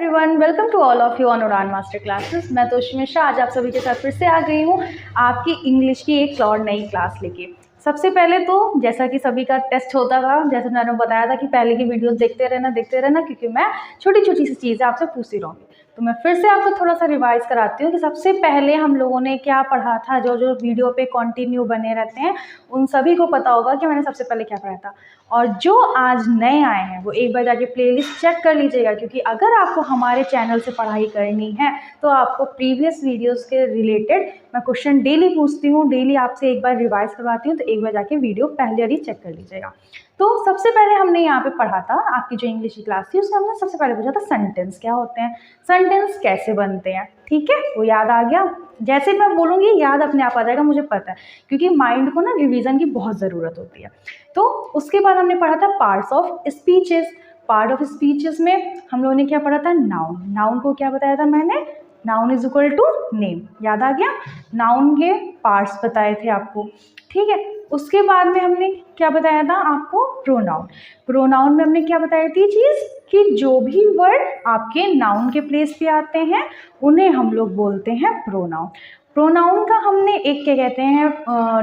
Everyone, welcome to all of you on Udaan master classes. मैं तोशी मिश्रा आज आप सभी के साथ फिर से आ गई हूँ आपकी इंग्लिश की एक और नई क्लास लेके। सबसे पहले तो जैसा कि सभी का टेस्ट होता था, जैसे मैंने बताया था कि पहले की वीडियोस देखते रहना क्योंकि मैं छोटी छोटी सी चीज़ें आपसे पूछती रहूँगी। तो मैं फिर से आपको थोड़ा सा रिवाइज कराती हूँ कि सबसे पहले हम लोगों ने क्या पढ़ा था। जो जो वीडियो पे कंटिन्यू बने रहते हैं उन सभी को पता होगा कि मैंने सबसे पहले क्या पढ़ा था। और जो आज नए आए हैं वो एक बार जाके प्लेलिस्ट चेक कर लीजिएगा, क्योंकि अगर आपको हमारे चैनल से पढ़ाई करनी है तो आपको प्रीवियस वीडियोस के रिलेटेड मैं क्वेश्चन डेली पूछती हूँ, डेली आपसे एक बार रिवाइज करवाती हूँ। तो एक बार जाके वीडियो पहले वाली चेक कर लीजिएगा। तो सबसे पहले हमने यहाँ पे पढ़ा था, आपकी जो इंग्लिश की क्लास थी उसमें हमने सबसे पहले पूछा था सेंटेंस क्या होते हैं, सेंटेंस कैसे बनते हैं। ठीक है, वो याद आ गया। जैसे मैं बोलूँगी याद अपने आप आ जाएगा, मुझे पता है, क्योंकि माइंड को ना रिवीजन की बहुत ज़रूरत होती है। तो उसके बाद हमने पढ़ा था parts of speeches. Part of speeches में हम लोगों ने क्या पढ़ा था, नाउन। नाउन को क्या बताया था मैंने, noun is equal to name. याद आ गया, नाउन के पार्ट्स बताए थे आपको। ठीक है, उसके बाद में हमने क्या बताया था आपको, प्रोनाउन। प्रोनाउन में हमने क्या बताई थी चीज़ कि जो भी वर्ड आपके नाउन के प्लेस पे आते हैं उन्हें हम लोग बोलते हैं प्रोनाउन। प्रोनाउन का हमने एक क्या कहते हैं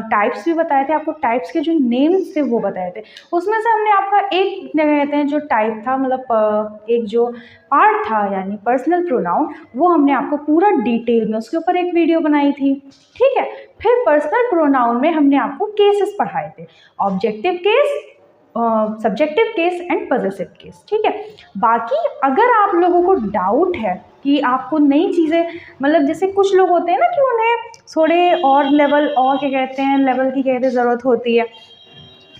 टाइप्स भी बताए थे आपको। टाइप्स के जो नेम्स थे वो बताए थे। उसमें से हमने आपका एक क्या कहते हैं जो टाइप था, मतलब एक जो पार्ट था यानी पर्सनल प्रोनाउन, वो हमने आपको पूरा डिटेल में उसके ऊपर एक वीडियो बनाई थी। ठीक है, फिर पर्सनल प्रोनाउन में हमने आपको केसेस पढ़ाए थे, objective case, subjective case and possessive case. ठीक है, बाकी अगर आप लोगों को डाउट है कि आपको नई चीज़ें, मतलब जैसे कुछ लोग होते हैं ना कि उन्हें थोड़े और लेवल और क्या कहते हैं लेवल की कहते ज़रूरत होती है,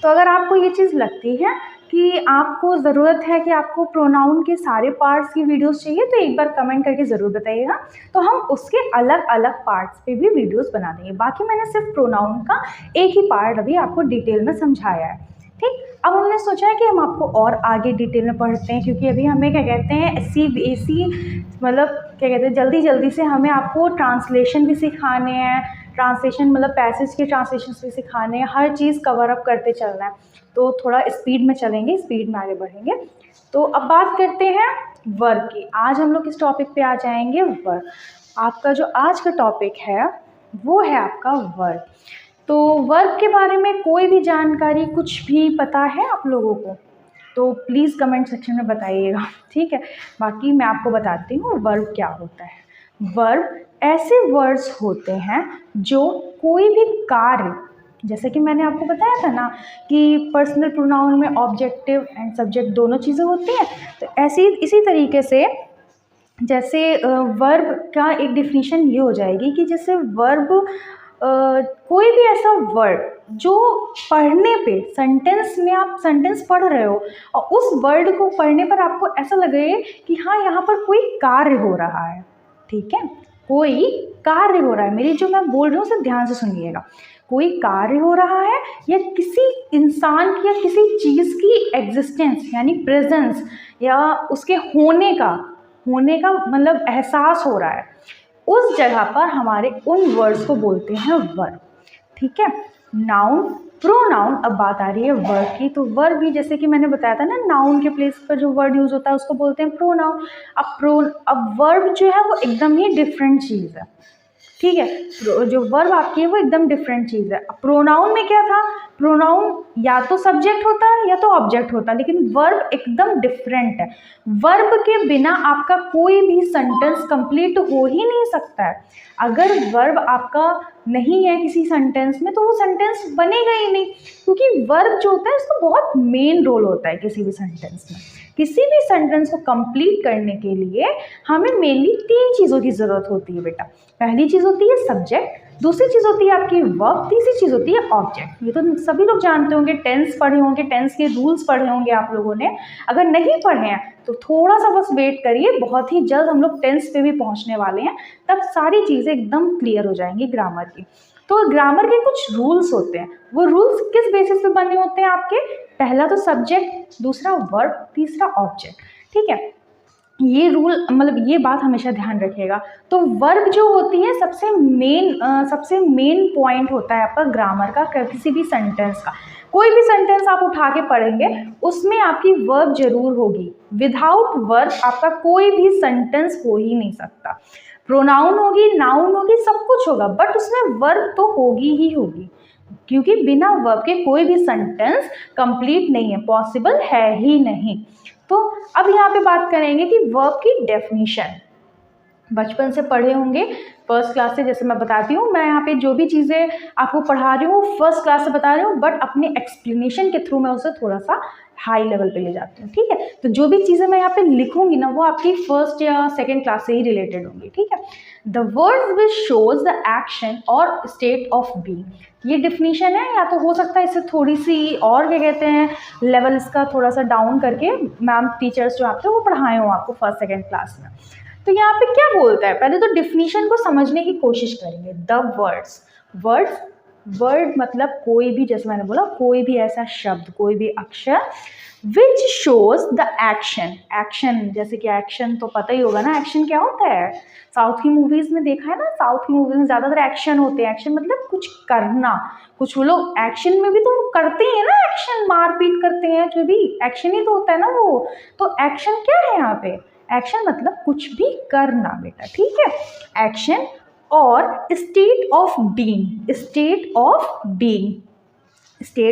तो अगर आपको ये चीज़ लगती है कि आपको ज़रूरत है कि आपको प्रोनाउन के सारे पार्ट्स की वीडियोस चाहिए तो एक बार कमेंट करके ज़रूर बताइएगा, तो हम उसके अलग अलग पार्ट्स पे भी वीडियोस बना देंगे। बाकी मैंने सिर्फ प्रोनाउन का एक ही पार्ट अभी आपको डिटेल में समझाया है। ठीक, अब हमने सोचा है कि हम आपको और आगे डिटेल में पढ़ते हैं, क्योंकि अभी हमें क्या कहते हैं CBSE, मतलब क्या कहते हैं जल्दी जल्दी से हमें आपको ट्रांसलेशन भी सिखाने हैं, ट्रांसलेशन मतलब पैसेज के ट्रांसलेशन भी सिखाने हैं, हर चीज़ कवर अप करते चलना है। तो थोड़ा स्पीड में चलेंगे, स्पीड में आगे बढ़ेंगे। तो अब बात करते हैं वर्ब की। आज हम लोग किस टॉपिक पे आ जाएंगे, वर्ब। आपका जो आज का टॉपिक है वो है आपका वर्ब। तो वर्ब के बारे में कोई भी जानकारी कुछ भी पता है आप लोगों को तो प्लीज़ कमेंट सेक्शन में बताइएगा। ठीक है, बाकी मैं आपको बताती हूँ वर्ब क्या होता है। वर्ब ऐसे वर्ड्स होते हैं जो कोई भी कार्य, जैसे कि मैंने आपको बताया था ना कि पर्सनल प्रोनाउन में ऑब्जेक्टिव एंड सब्जेक्ट दोनों चीज़ें होती हैं, तो ऐसी इसी तरीके से जैसे वर्ब का एक डिफिनीशन ये हो जाएगी कि जैसे वर्ब कोई भी ऐसा वर्ड जो पढ़ने पे सेंटेंस में आप सेंटेंस पढ़ रहे हो और उस वर्ड को पढ़ने पर आपको ऐसा लगे कि हाँ यहाँ पर कोई कार्य हो रहा है। ठीक है, कोई कार्य हो रहा है, मेरी जो मैं बोल रही हूँ उसे ध्यान से सुनिएगा। कोई कार्य हो रहा है या किसी इंसान की या किसी चीज़ की एग्जिस्टेंस यानी प्रेजेंस या उसके होने का मतलब एहसास हो रहा है, उस जगह पर हमारे उन वर्ड्स को बोलते हैं वर्ब। ठीक है, नाउन, प्रोनाउन। अब बात आ रही है वर्ब की, तो वर्ब भी जैसे कि मैंने बताया था ना, नाउन के प्लेस पर जो वर्ड यूज होता है उसको बोलते हैं प्रोनाउन। अब वर्ब जो है वो एकदम ही डिफरेंट चीज़ है। ठीक है, जो वर्ब आपकी है वो एकदम डिफरेंट चीज़ है। प्रोनाउन में क्या था, प्रोनाउन या तो सब्जेक्ट होता है या तो ऑब्जेक्ट होता है, लेकिन वर्ब एकदम डिफरेंट है। वर्ब के बिना आपका कोई भी सेंटेंस कंप्लीट हो ही नहीं सकता है। अगर वर्ब आपका नहीं है किसी सेंटेंस में तो वो सेंटेंस बनेगा ही नहीं, क्योंकि वर्ब जो होता है इसका बहुत मेन रोल होता है किसी भी सेंटेंस में। किसी भी सेंटेंस को कंप्लीट करने के लिए हमें मेनली 3 चीज़ों की ज़रूरत होती है बेटा। पहली चीज़ होती है सब्जेक्ट, दूसरी चीज़ होती है आपकी वर्ब, तीसरी चीज़ होती है ऑब्जेक्ट। ये तो सभी लोग जानते होंगे, टेंस पढ़े होंगे, टेंस के रूल्स पढ़े होंगे आप लोगों ने। अगर नहीं पढ़े हैं तो थोड़ा सा बस वेट करिए, बहुत ही जल्द हम लोग टेंस पे भी पहुंचने वाले हैं, तब सारी चीज़ें एकदम क्लियर हो जाएंगी ग्रामर की। तो ग्रामर के कुछ रूल्स होते हैं, वो रूल्स किस बेसिस पे बने होते हैं आपके, पहला तो सब्जेक्ट, दूसरा वर्ब, तीसरा ऑब्जेक्ट। ठीक है, ये रूल मतलब ये बात हमेशा ध्यान रखिएगा। तो वर्ब जो होती है सबसे मेन पॉइंट होता है आपका ग्रामर का, किसी भी सेंटेंस का। कोई भी सेंटेंस आप उठा के पढ़ेंगे उसमें आपकी वर्ब जरूर होगी। विदाउट वर्ब आपका कोई भी सेंटेंस हो ही नहीं सकता। प्रोनाउन होगी, नाउन होगी, सब कुछ होगा, बट उसमें वर्ब तो होगी ही होगी, क्योंकि बिना वर्ब के कोई भी सेंटेंस कंप्लीट नहीं है, पॉसिबल है ही नहीं। तो अब यहाँ पे बात करेंगे कि वर्ब की डेफिनेशन। बचपन से पढ़े होंगे, फर्स्ट क्लास से, जैसे मैं बताती हूँ, मैं यहाँ पे जो भी चीज़ें आपको पढ़ा रही हूँ फर्स्ट क्लास से बता रही हूँ, बट अपने एक्सप्लेनेशन के थ्रू मैं उसे थोड़ा सा हाई लेवल पे ले जाती हूँ, ठीक है। तो जो भी चीज़ें मैं यहाँ पे लिखूंगी ना वो आपकी फर्स्ट या सेकेंड क्लास से ही रिलेटेड होंगी, ठीक है। The word which shows the action और स्टेट ऑफ बीइंग, ये डिफिनीशन है। या तो हो सकता है इसे थोड़ी सी और क्या कहते हैं लेवल इसका थोड़ा सा डाउन करके मैम टीचर्स जो आपके वो पढ़ाए हो आपको फर्स्ट सेकेंड क्लास में। तो यहाँ पे क्या बोलता है, पहले तो डिफिनीशन को समझने की कोशिश करेंगे। द वर्ड्स, वर्ड मतलब कोई भी, जैसे मैंने बोला, कोई भी ऐसा शब्द, कोई भी अक्षर, विच शोज द एक्शन, जैसे कि एक्शन तो पता ही होगा ना, एक्शन क्या होता है। साउथ की मूवीज में देखा है ना, साउथ की मूवीज में ज्यादातर एक्शन होते हैं। एक्शन मतलब कुछ करना, कुछ वो लोग एक्शन में भी तो करते हैं ना, एक्शन मारपीट करते हैं, जो भी एक्शन ही तो होता है ना वो। तो एक्शन क्या है यहाँ पे, एक्शन मतलब कुछ भी करना बेटा, ठीक है। एक्शन और state of being, state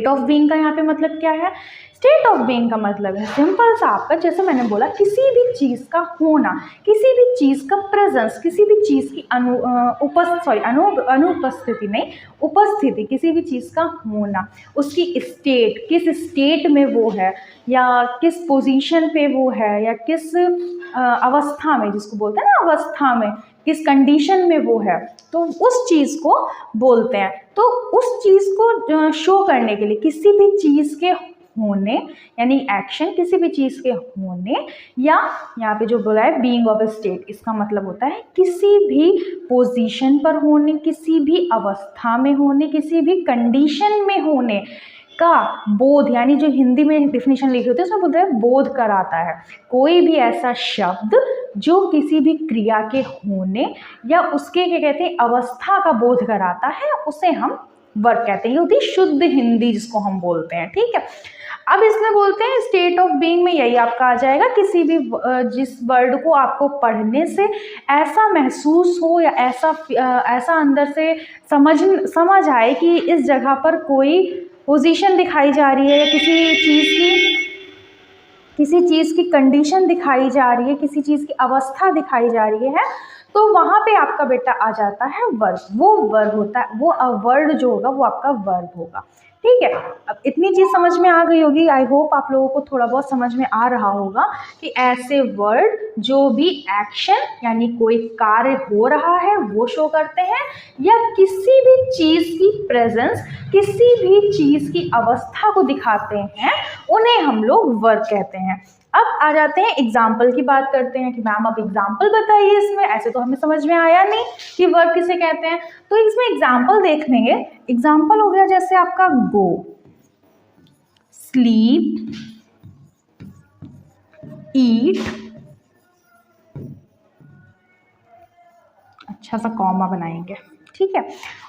of being का यहाँ पे मतलब क्या है। स्टेट ऑफ बीइंग का मतलब है सिंपल सा आपका, जैसे मैंने बोला, किसी भी चीज़ का होना, किसी भी चीज़ का प्रेजेंस, किसी भी चीज़ की अनुपस्थिति नहीं, उपस्थिति, किसी भी चीज़ का होना, उसकी स्टेट, किस स्टेट में वो है, या किस पोजीशन पे वो है, या किस अवस्था में, जिसको बोलते हैं ना अवस्था में, किस कंडीशन में वो है, तो उस चीज़ को बोलते हैं। तो उस चीज़ को शो करने के लिए किसी भी चीज़ के होने, यानी एक्शन किसी भी चीज़ के होने, या यहाँ पे जो बोला है बीइंग ऑफ स्टेट, इसका मतलब होता है किसी भी पोजीशन पर होने, किसी भी अवस्था में होने, किसी भी कंडीशन में होने का बोध, यानी जो हिंदी में डिफिनीशन लिखी होती है उसमें बोलते हैं बोध कराता है। कोई भी ऐसा शब्द जो किसी भी क्रिया के होने या उसके क्या कहते हैं अवस्था का बोध कराता है, उसे हम वर्ब कहते हैं। ये होती है शुद्ध हिंदी जिसको हम बोलते हैं, ठीक है। अब इसमें बोलते हैं स्टेट ऑफ बीइंग में यही आपका आ जाएगा, किसी भी जिस वर्ड को आपको पढ़ने से ऐसा महसूस हो या ऐसा अंदर से समझ आए कि इस जगह पर कोई पोजीशन दिखाई जा रही है, या किसी चीज़ की कंडीशन दिखाई जा रही है, किसी चीज़ की अवस्था दिखाई जा रही है, तो वहाँ पे आपका बेटा आ जाता है वर्ब। वो वर्ब होता है, वो वर्ड जो होगा वो आपका वर्ब होगा, ठीक है। अब इतनी चीज़ समझ में आ गई होगी, आई होप आप लोगों को थोड़ा बहुत समझ में आ रहा होगा कि ऐसे वर्ड जो भी एक्शन यानी कोई कार्य हो रहा है वो शो करते हैं, या किसी भी चीज़ की प्रेजेंस, किसी भी चीज़ की अवस्था को दिखाते हैं, उन्हें हम लोग वर्ब कहते हैं। अब आ जाते हैं एग्जाम्पल की बात करते हैं कि मैम अब एग्जाम्पल बताइए इसमें, ऐसे तो हमें समझ में आया नहीं कि वर्ब किसे कहते हैं। तो इसमें एग्जाम्पल देख लेंगे। एग्जाम्पल हो गया जैसे आपका गो, स्लीप, ईट, अच्छा सा कॉमा बनाएंगे, ठीक है।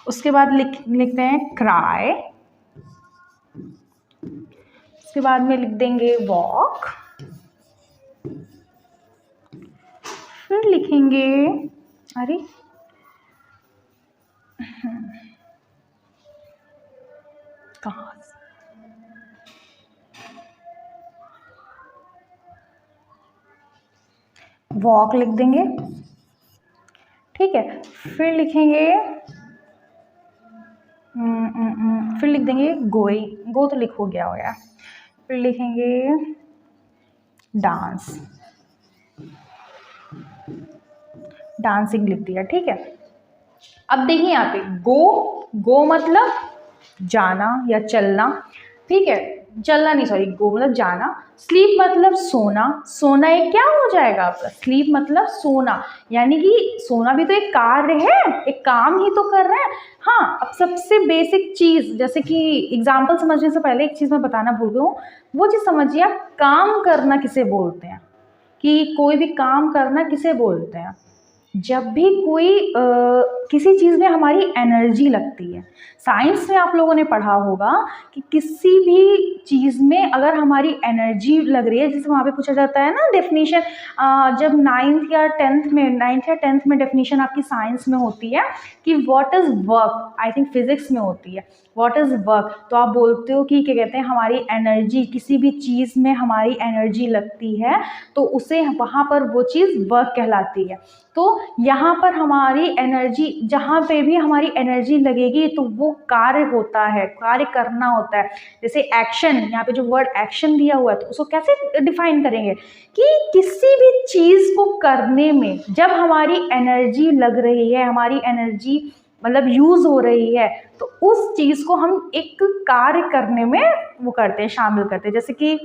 उसके बाद लिखते हैं क्राई, उसके बाद में लिख देंगे वॉक, फिर लिखेंगे, अरे कहाँ, वॉक लिख देंगे, ठीक है। फिर लिखेंगे फिर लिख देंगे गोइंग, गो तो लिख हो गया। फिर लिखेंगे डांस, डांसिंग लिख दिया, ठीक है। अब देखिए यहाँ पे गो मतलब जाना या चलना, ठीक है, चलना नहीं सॉरी, गो मतलब जाना। स्लीप मतलब सोना, सोना एक क्या हो जाएगा आपका, स्लीप मतलब सोना, यानी कि सोना भी तो एक कार्य है, एक काम ही तो कर रहे हैं। हाँ, अब सबसे बेसिक चीज़, जैसे कि एग्जाम्पल समझने से पहले एक चीज़ मैं बताना भूल गई हूँ, वो चीज़ समझिए आप, काम करना किसे बोलते हैं। कि कोई भी काम करना किसे बोलते हैं? जब भी कोई किसी चीज़ में हमारी एनर्जी लगती है। साइंस में आप लोगों ने पढ़ा होगा कि किसी भी चीज़ में अगर हमारी एनर्जी लग रही है, जैसे वहाँ पे पूछा जाता है ना डेफिनेशन, जब 9th या 10th में डेफिनेशन आपकी साइंस में होती है कि what is work, I think physics में होती है, व्हाट इज़ वर्क, तो आप बोलते हो कि क्या कहते हैं हमारी एनर्जी, किसी भी चीज़ में हमारी एनर्जी लगती है तो उसे वहाँ पर वो चीज़ वर्क कहलाती है। तो यहाँ पर हमारी एनर्जी, जहाँ पे भी हमारी एनर्जी लगेगी तो वो कार्य होता है, कार्य करना होता है। जैसे एक्शन, यहाँ पे जो वर्ड एक्शन दिया हुआ है तो उसको कैसे डिफाइन करेंगे कि किसी भी चीज़ को करने में जब हमारी एनर्जी लग रही है, हमारी एनर्जी मतलब यूज़ हो रही है, तो उस चीज़ को हम एक कार्य करने में वो करते हैं, शामिल करते हैं। जैसे कि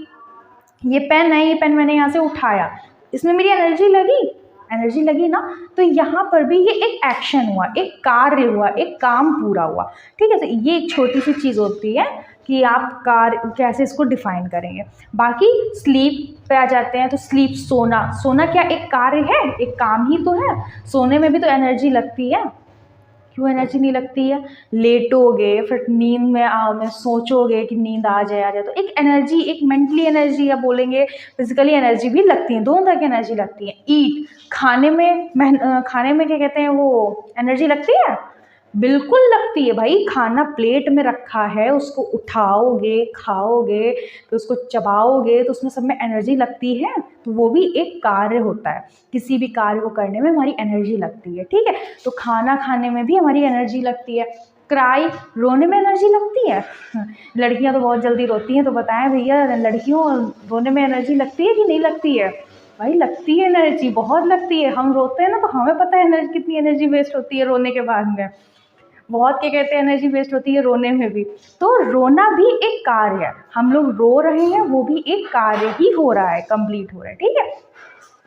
ये पेन है, ये पेन मैंने यहाँ से उठाया, इसमें मेरी एनर्जी लगी ना, तो यहाँ पर भी ये एक एक्शन हुआ, एक कार्य हुआ, एक काम पूरा हुआ। ठीक है, तो ये एक छोटी सी चीज़ होती है कि आप कार्य कैसे इसको डिफाइन करेंगे। बाकी स्लीप पे आ जाते हैं, तो स्लीप, सोना क्या एक कार्य है, एक काम ही तो है। सोने में भी तो एनर्जी लगती है, क्यों एनर्जी नहीं लगती है? लेटोगे, फिर नींद में सोचोगे कि नींद आ जाए, तो एक एनर्जी, एक मेंटली एनर्जी या बोलेंगे फिजिकली एनर्जी भी लगती है, दोनों तरह की एनर्जी लगती है। ईट, खाने में क्या कहते हैं, वो एनर्जी लगती है, बिल्कुल लगती है भाई। खाना प्लेट में रखा है, उसको उठाओगे, खाओगे, फिर उसको चबाओगे, तो उसमें सब में एनर्जी लगती है, तो वो भी एक कार्य होता है। किसी भी कार्य को करने में हमारी एनर्जी लगती है। ठीक है, तो खाना खाने में भी हमारी एनर्जी लगती है। क्राई, रोने में एनर्जी लगती है। लड़कियां तो बहुत जल्दी रोती हैं, तो बताएं भैया, लड़कियों रोने में एनर्जी लगती है कि नहीं लगती है? भाई लगती है एनर्जी, बहुत लगती है। हम रोते हैं ना, तो हमें पता है एनर्जी, कितनी एनर्जी वेस्ट होती है रोने के बाद में। बहुत क्या कहते हैं एनर्जी वेस्ट होती है रोने में भी। तो रोना भी एक कार्य है, हम लोग रो रहे हैं, वो भी एक कार्य ही हो रहा है, कंप्लीट हो रहा है। ठीक है,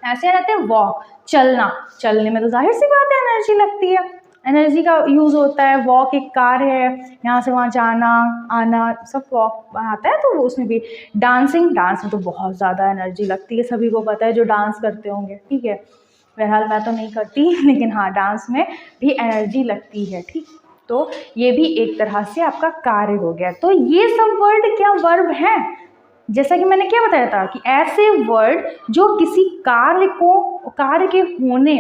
ऐसे रहते हैं वॉक, चलने में तो जाहिर सी बात है एनर्जी लगती है, एनर्जी का यूज़ होता है। वॉक एक कार्य है, यहाँ से वहाँ जाना आना सब वॉक आता है, तो उसमें भी। डांस में तो बहुत ज़्यादा एनर्जी लगती है, सभी को पता है जो डांस करते होंगे। ठीक है, बहरहाल मैं तो नहीं करती, लेकिन हाँ, डांस में भी एनर्जी लगती है। ठीक, तो ये भी एक तरह से आपका कार्य हो गया। तो ये सब वर्ड क्या वर्ब हैं? जैसा कि मैंने क्या बताया था कि ऐसे वर्ड जो किसी कार्य के होने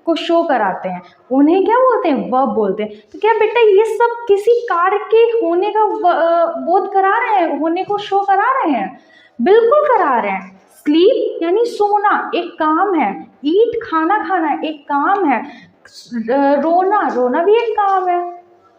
को शो कराते हैं, उन्हें क्या बोलते हैं? वर्ब बोलते हैं। तो क्या बेटा ये सब किसी कार्य के होने का बोध करा रहे हैं, होने को शो करा रहे हैं? बिल्कुल करा रहे हैं। स्लीप यानी सोना एक काम है, ईट खाना खाना एक काम है, रोना भी एक काम है,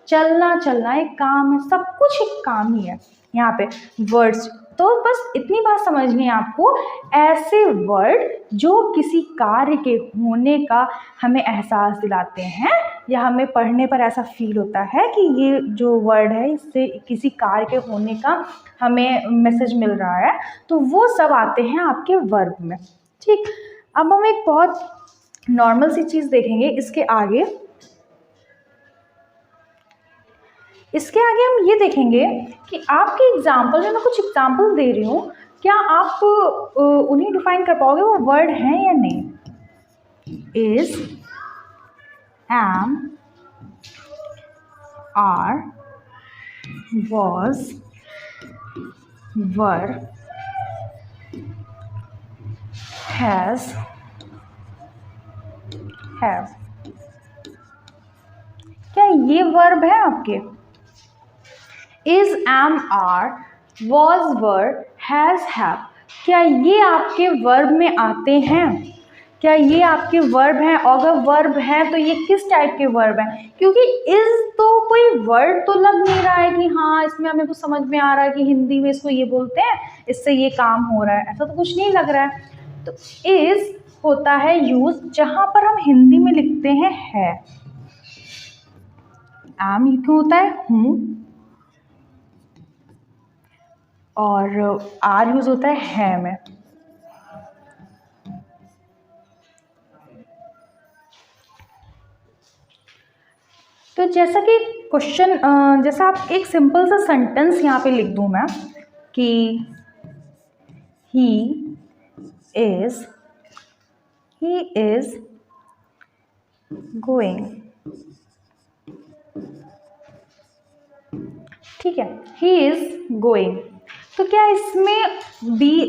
चलना एक काम है, सब कुछ एक काम ही है यहाँ पे वर्ड्स। तो बस इतनी बात समझनी है आपको, ऐसे वर्ड जो किसी कार्य के होने का हमें एहसास दिलाते हैं, या हमें पढ़ने पर ऐसा फील होता है कि ये जो वर्ड है इससे किसी कार्य के होने का हमें मैसेज मिल रहा है, तो वो सब आते हैं आपके वर्ब में। ठीक, अब हम एक बहुत नॉर्मल सी चीज़ देखेंगे इसके आगे हम ये देखेंगे कि आपके एग्जाम्पल में, मैं कुछ एग्जाम्पल दे रही हूँ, क्या आप उन्हें डिफाइन कर पाओगे वो वर्ड हैं या नहीं? Is, am, are, was, were, has, have, क्या ये वर्ब है आपके? Is, am, are, was, were, has, have, क्या ये आपके वर्ब में आते हैं? क्या ये आपके वर्ब हैं? अगर वर्ब है तो ये किस टाइप के वर्ब हैं? क्योंकि इज तो कोई वर्ड तो लग नहीं रहा है कि हाँ इसमें हमें कुछ समझ में आ रहा है कि हिंदी में इसको ये बोलते हैं, इससे ये काम हो रहा है, ऐसा तो कुछ नहीं लग रहा है। तो इज होता है यूज जहां पर हम हिंदी में लिखते हैं है। एम क्यों होता है? हूँ। और आर यूज होता है में। तो जैसा कि क्वेश्चन, जैसा आप एक सिंपल सा सेंटेंस यहाँ पे लिख दूँ मैं कि he is he is going, ठीक है, ही इज गोइंग। तो क्या इसमें बी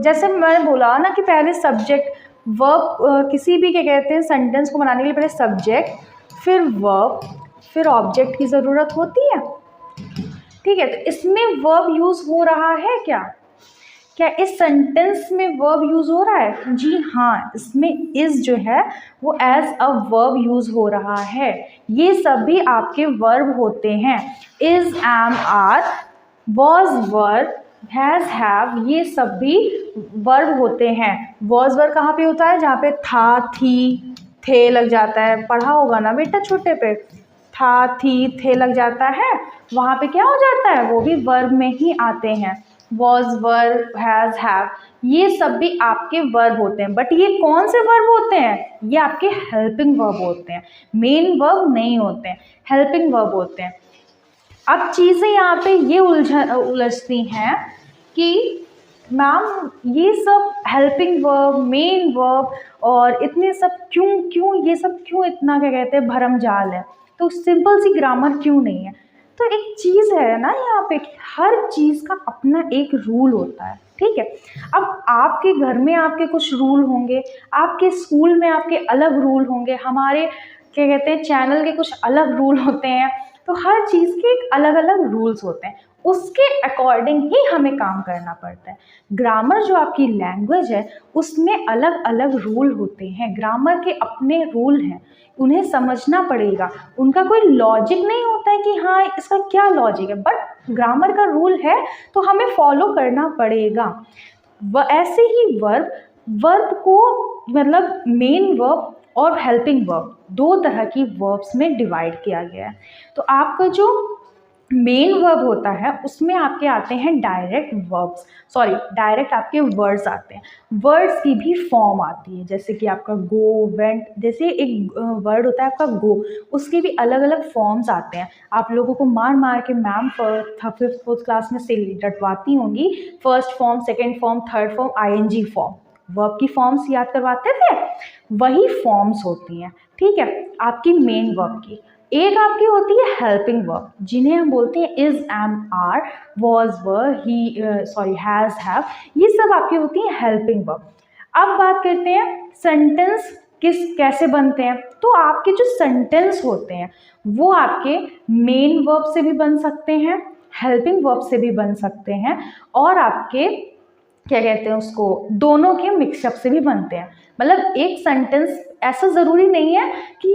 जैसे मैंने बोला ना कि पहले सब्जेक्ट वर्ब, किसी भी क्या कहते हैं सेंटेंस को बनाने के लिए पहले सब्जेक्ट फिर वर्ब फिर ऑब्जेक्ट की ज़रूरत होती है, ठीक है। तो इसमें वर्ब यूज़ हो रहा है क्या इस सेंटेंस में वर्ब यूज़ हो रहा है? जी हाँ, इसमें इज़ जो है वो एज अ वर्ब यूज़ हो रहा है। ये सभी आपके वर्ब होते हैं। Is, am, are, was, were, has, have, ये सभी वर्ब होते हैं। वॉज वर्ब कहाँ पे होता है? जहाँ पे था, थी, थे लग जाता है। पढ़ा होगा ना बेटा छोटे पे, था, थी, थे लग जाता है, वहाँ पे क्या हो जाता है? वो भी वर्ब में ही आते हैं। वॉज, वर, हैज़, हैव, ये सब भी आपके वर्ब होते हैं। बट ये कौन से वर्ब होते हैं? ये आपके हेल्पिंग वर्ब होते हैं, मेन वर्ब नहीं होते हैं, हेल्पिंग वर्ब होते हैं। अब चीज़ें यहाँ पे ये उलझती हैं कि मैम ये सब हेल्पिंग वर्ब, मेन वर्ब और इतने सब क्यों ये सब क्यों इतना क्या कहते हैं भरमजाल है? तो सिंपल सी ग्रामर क्यों नहीं है? तो एक चीज़ है ना यहाँ पे, हर चीज़ का अपना एक रूल होता है, ठीक है। अब आपके घर में आपके कुछ रूल होंगे, आपके स्कूल में आपके अलग रूल होंगे, हमारे क्या कहते हैं चैनल के कुछ अलग रूल होते हैं। तो हर चीज़ के एक अलग अलग रूल्स होते हैं, उसके अकॉर्डिंग ही हमें काम करना पड़ता है। ग्रामर जो आपकी लैंग्वेज है उसमें अलग अलग रूल होते हैं, ग्रामर के अपने रूल हैं, उन्हें समझना पड़ेगा। उनका कोई लॉजिक नहीं होता है कि हाँ इसका क्या लॉजिक है, बट ग्रामर का रूल है तो हमें फॉलो करना पड़ेगा। ऐसे ही वर्ब को मतलब मेन वर्ब और हेल्पिंग वर्ब दो तरह की वर्ब्स में डिवाइड किया गया है। तो आपका जो मेन वर्ब होता है उसमें आपके आते हैं डायरेक्ट वर्ब्स, सॉरी डायरेक्ट आपके वर्ड्स आते हैं। वर्ड्स की भी फॉर्म आती है, जैसे कि आपका गो, वेंट, जैसे एक वर्ड होता है आपका गो, उसके भी अलग अलग फॉर्म्स आते हैं। आप लोगों को मार मार के मैम फिफ्थ फोर्थ क्लास में से रटवाती होंगी, first form, second form, third form, ING form, verb की फॉर्म्स याद करवाते थे, वही फॉर्म्स होती हैं, ठीक है। आपकी मेन वर्ब की एक आपकी होती है हेल्पिंग वर्ब, जिन्हें हम बोलते हैं is, am, are, was, were, he, sorry has, have, ये सब आपकी होती है हेल्पिंग वर्ब। अब बात करते हैं सेंटेंस कैसे बनते हैं। तो आपके जो सेंटेंस होते हैं वो आपके मेन वर्ब से भी बन सकते हैं, हेल्पिंग वर्ब से भी बन सकते हैं, और आपके क्या कहते हैं उसको दोनों के मिक्सअप से भी बनते हैं। मतलब एक सेंटेंस ऐसा ज़रूरी नहीं है कि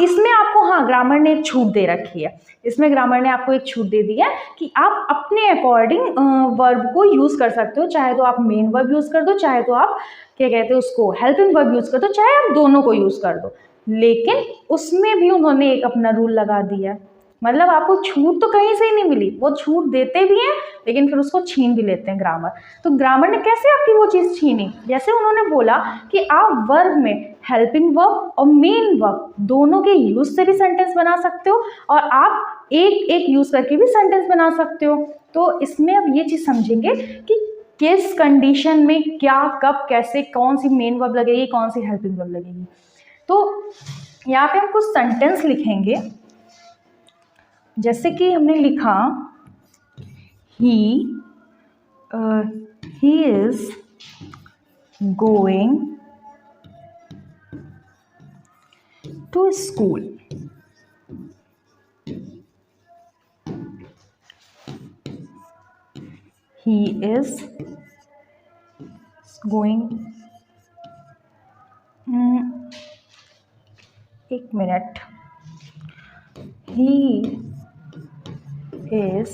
इसमें आपको, हाँ ग्रामर ने एक छूट दे रखी है, इसमें ग्रामर ने आपको एक छूट दे दी है कि आप अपने अकॉर्डिंग वर्ब को यूज़ कर सकते हो, चाहे तो आप मेन वर्ब यूज़ कर दो, चाहे तो आप क्या कहते हैं उसको हेल्पिंग वर्ब यूज़ कर दो, चाहे आप दोनों को यूज़ कर दो। लेकिन उसमें भी उन्होंने एक अपना रूल लगा दिया है, मतलब आपको छूट तो कहीं से ही नहीं मिली, वो छूट देते भी हैं लेकिन फिर उसको छीन भी लेते हैं ग्रामर। तो ग्रामर ने कैसे आपकी वो चीज़ छीनी? जैसे उन्होंने बोला कि आप वर्ब में हेल्पिंग वर्ब और मेन वर्ब दोनों के यूज से भी सेंटेंस बना सकते हो, और आप एक एक यूज करके भी सेंटेंस बना सकते हो। तो इसमें अब ये चीज़ समझेंगे कि किस कंडीशन में क्या, कब, कैसे, कौन सी मेन वर्ब लगेगी, कौन सी हेल्पिंग वर्ब लगेगी। तो यहाँ पे हम कुछ सेंटेंस लिखेंगे, जैसे कि हमने लिखा he is going to school. He is going, एक मिनट, ही is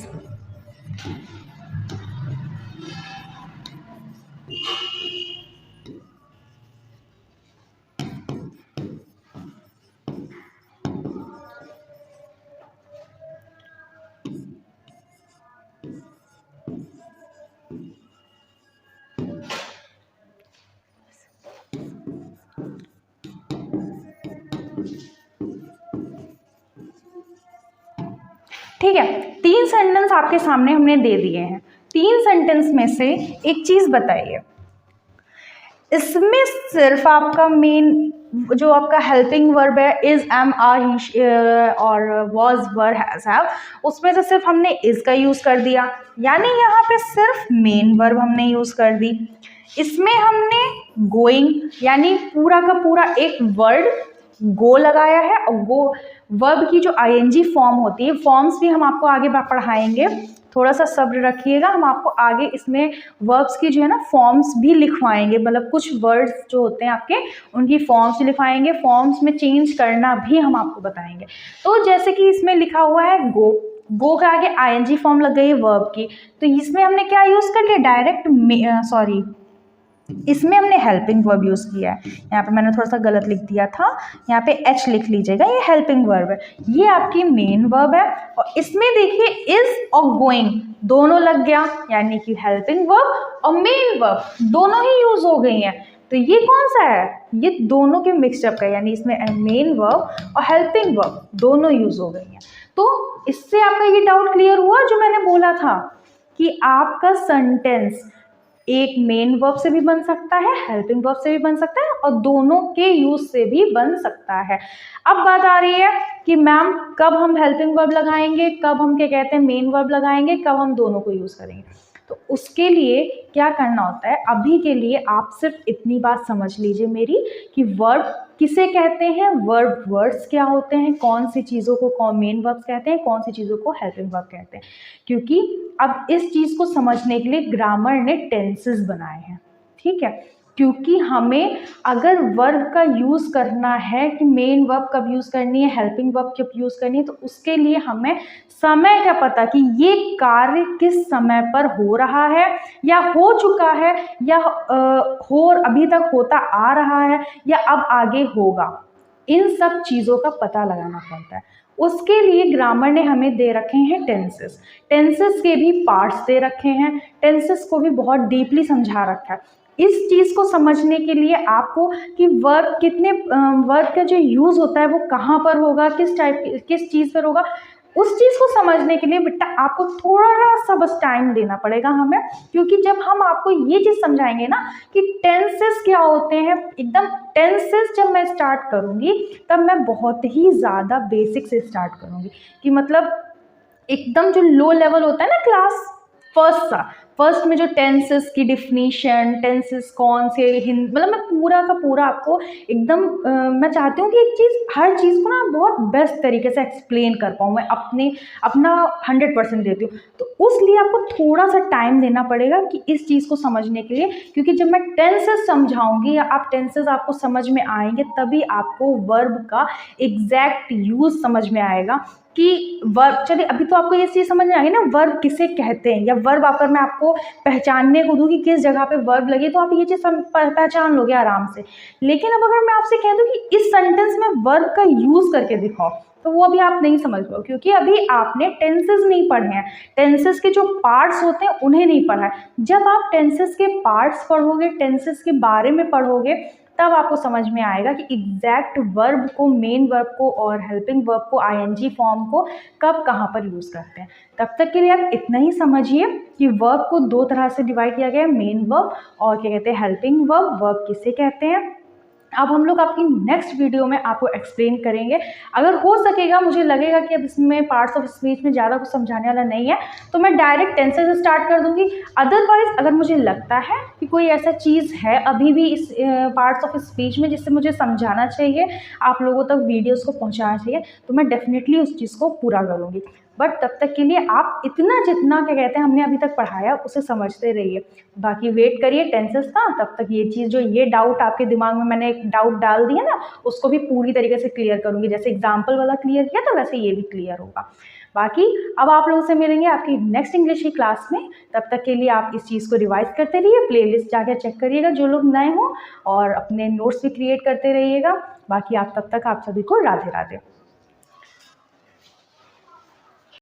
ठीक है। 3 सेंटेंस आपके सामने हमने दे दिए हैं। 3 सेंटेंस में से एक चीज़ बताइए, इसमें सिर्फ आपका मेन जो आपका हेल्पिंग वर्ब है इज, एम, आर, ही और वॉज, वर, हैज, हैव, उसमें से सिर्फ हमने इज का यूज कर दिया, यानी यहाँ पे सिर्फ मेन वर्ब हमने यूज कर दी। इसमें हमने गोइंग यानी पूरा का पूरा एक वर्ड गो लगाया है, और गो वर्ब की जो आईएनजी फॉर्म होती है, फॉर्म्स भी हम आपको आगे पढ़ाएंगे, थोड़ा सा सब्र रखिएगा, हम आपको आगे इसमें वर्ब्स की जो है ना फॉर्म्स भी लिखवाएंगे, मतलब कुछ वर्ड्स जो होते हैं आपके उनकी फॉर्म्स भी लिखवाएंगे, फॉर्म्स में चेंज करना भी हम आपको बताएंगे। तो जैसे कि इसमें लिखा हुआ है गो, गो के आगे आईएनजी फॉर्म लग गई है वर्ब की, तो इसमें हमने क्या यूज कर लिया, डायरेक्ट इसमें हमने हेल्पिंग वर्ब यूज किया है। यहाँ पे मैंने थोड़ा सा गलत लिख दिया था, यहाँ पे एच लिख लीजिएगा, ये हेल्पिंग वर्ब है, ये आपकी मेन वर्ब है। और इसमें देखिए इज और गोइंग दोनों लग गया, यानी कि हेल्पिंग वर्ब और मेन वर्ब दोनों ही यूज हो गई हैं। तो ये कौन सा है, ये दोनों के मिक्सअप का, यानी इसमें मेन वर्ब और हेल्पिंग वर्ब दोनों यूज हो गई हैं। तो इससे आपका ये डाउट क्लियर हुआ जो मैंने बोला था कि आपका सेंटेंस एक मेन वर्ब से भी बन सकता है, हेल्पिंग वर्ब से भी बन सकता है, और दोनों के यूज से भी बन सकता है। अब बात आ रही है कि मैम कब हम हेल्पिंग वर्ब लगाएंगे, कब हम क्या कहते हैं मेन वर्ब लगाएंगे, कब हम दोनों को यूज करेंगे। तो उसके लिए क्या करना होता है, अभी के लिए आप सिर्फ इतनी बात समझ लीजिए मेरी कि वर्ब किसे कहते हैं, वर्ब वर्ड्स क्या होते हैं, कौन सी चीज़ों को कौन मेन वर्ब्स कहते हैं, कौन सी चीज़ों को हेल्पिंग वर्ब कहते हैं। क्योंकि अब इस चीज़ को समझने के लिए ग्रामर ने टेंसेस बनाए हैं, ठीक है। क्योंकि हमें अगर वर्ब का यूज़ करना है कि मेन वर्ब कब यूज़ करनी है, हेल्पिंग वर्ब कब यूज़ करनी है, तो उसके लिए हमें समय का पता कि ये कार्य किस समय पर हो रहा है, या हो चुका है, या अभी तक होता आ रहा है, या अब आगे होगा, इन सब चीज़ों का पता लगाना पड़ता है। उसके लिए ग्रामर ने हमें दे रखे हैं टेंसेस, टेंसेस के भी पार्ट्स दे रखे हैं, टेंसेस को भी बहुत डीपली समझा रखा है। इस चीज़ को समझने के लिए आपको कि वर्ब कितने वर्ब का जो यूज़ होता है वो कहाँ पर होगा, किस चीज़ पर होगा, उस चीज़ को समझने के लिए बेटा आपको थोड़ा सा बस टाइम देना पड़ेगा हमें। क्योंकि जब हम आपको ये चीज़ समझाएंगे ना कि टेंसेस क्या होते हैं, एकदम टेंसेस जब मैं स्टार्ट करूँगी तब मैं बहुत ही ज़्यादा बेसिक से स्टार्ट करूँगी, कि मतलब एकदम जो लो लेवल होता है ना क्लास फर्स्ट में जो टेंसेस की डिफिनीशन, टेंसेस कौन से मतलब मैं पूरा का पूरा आपको एकदम मैं चाहती हूँ कि हर चीज़ को ना बहुत बेस्ट तरीके से एक्सप्लेन कर पाऊँ, मैं अपना 100% देती हूँ। तो उसलिए आपको थोड़ा सा टाइम देना पड़ेगा कि इस चीज़ को समझने के लिए, क्योंकि जब मैं टेंसेस समझाऊंगी या टेंसेस आपको समझ में आएंगे तभी आपको वर्ब का एग्जैक्ट यूज समझ में आएगा कि वर्ब, चलिए अभी तो आपको ये चीज़ समझ में आ गई ना वर्ब किसे कहते हैं, या वर्ब अगर मैं आपको पहचानने को दूँ कि किस जगह पे वर्ब लगी तो आप ये चीज़ पहचान लोगे आराम से। लेकिन अब अगर मैं आपसे कह दूँ कि इस सेंटेंस में वर्ब का यूज़ करके दिखाओ, तो वो अभी आप नहीं समझ पाओ, क्योंकि अभी आपने टेंसेस नहीं पढ़े हैं, टेंसेस के जो पार्ट्स होते हैं उन्हें नहीं पढ़ा है। जब आप टेंसेस के पार्ट्स पढ़ोगे, टेंसेस के बारे में पढ़ोगे, तब आपको समझ में आएगा कि एग्जैक्ट वर्ब को, मेन वर्ब को और हेल्पिंग वर्ब को, आईएनजी फॉर्म को कब कहाँ पर यूज़ करते हैं। तब तक के लिए आप इतना ही समझिए कि वर्ब को दो तरह से डिवाइड किया गया है, मेन वर्ब और क्या कहते हैं हेल्पिंग वर्ब, वर्ब किसे कहते हैं। अब हम लोग आपकी नेक्स्ट वीडियो में आपको एक्सप्लेन करेंगे। अगर हो सकेगा, मुझे लगेगा कि अब इसमें पार्ट्स ऑफ स्पीच में ज़्यादा कुछ समझाने वाला नहीं है, तो मैं डायरेक्ट टेंसेस से स्टार्ट कर दूंगी। अदरवाइज अगर मुझे लगता है कि कोई ऐसा चीज़ है अभी भी इस पार्ट्स ऑफ स्पीच में जिससे मुझे समझाना चाहिए, आप लोगों तक वीडियोज़ को पहुँचाना चाहिए, तो मैं डेफिनेटली उस चीज़ को पूरा करूँगी। बट तब तक के लिए आप इतना जितना क्या कहते हैं हमने अभी तक पढ़ाया उसे समझते रहिए, बाकी वेट करिए टेंसेस का। तब तक ये चीज़ जो ये डाउट आपके दिमाग में मैंने एक डाउट डाल दिया ना, उसको भी पूरी तरीके से क्लियर करूँगी। जैसे एग्जाम्पल वाला क्लियर किया था वैसे ये भी क्लियर होगा। बाकी अब आप लोगों से मिलेंगे आपकी नेक्स्ट इंग्लिश की क्लास में। तब तक के लिए आप इस चीज़ को रिवाइज करते रहिए, प्लेलिस्ट जाकर चेक करिएगा जो लोग नए हों, और अपने नोट्स भी क्रिएट करते रहिएगा। बाकी आप तब तक आप सभी को राधे राधे।